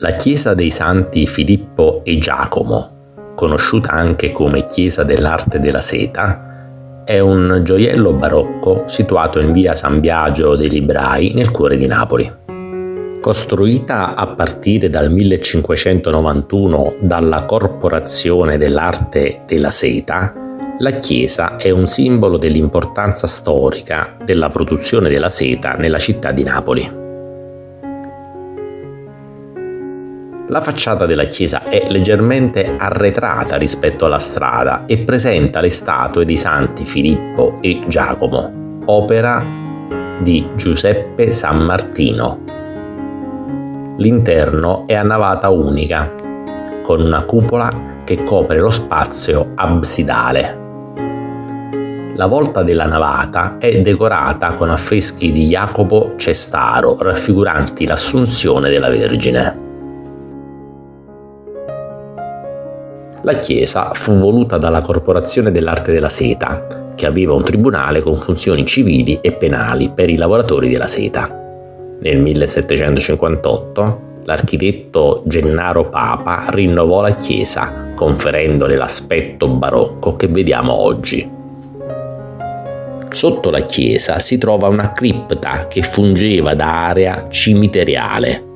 La chiesa dei Santi Filippo e Giacomo, conosciuta anche come Chiesa dell'Arte della Seta, è un gioiello barocco situato in via San Biagio dei Librai nel cuore di Napoli. Costruita a partire dal 1591 dalla Corporazione dell'Arte della Seta, la chiesa è un simbolo dell'importanza storica della produzione della seta nella città di Napoli. La facciata della chiesa è leggermente arretrata rispetto alla strada e presenta le statue dei santi Filippo e Giacomo, opera di Giuseppe Sammartino. L'interno è a navata unica, con una cupola che copre lo spazio absidale. La volta della navata è decorata con affreschi di Jacopo Cestaro raffiguranti l'Assunzione della Vergine. La chiesa fu voluta dalla Corporazione dell'Arte della Seta, che aveva un tribunale con funzioni civili e penali per i lavoratori della seta. Nel 1758 l'architetto Gennaro Papa rinnovò la chiesa, conferendole l'aspetto barocco che vediamo oggi. Sotto la chiesa si trova una cripta che fungeva da area cimiteriale.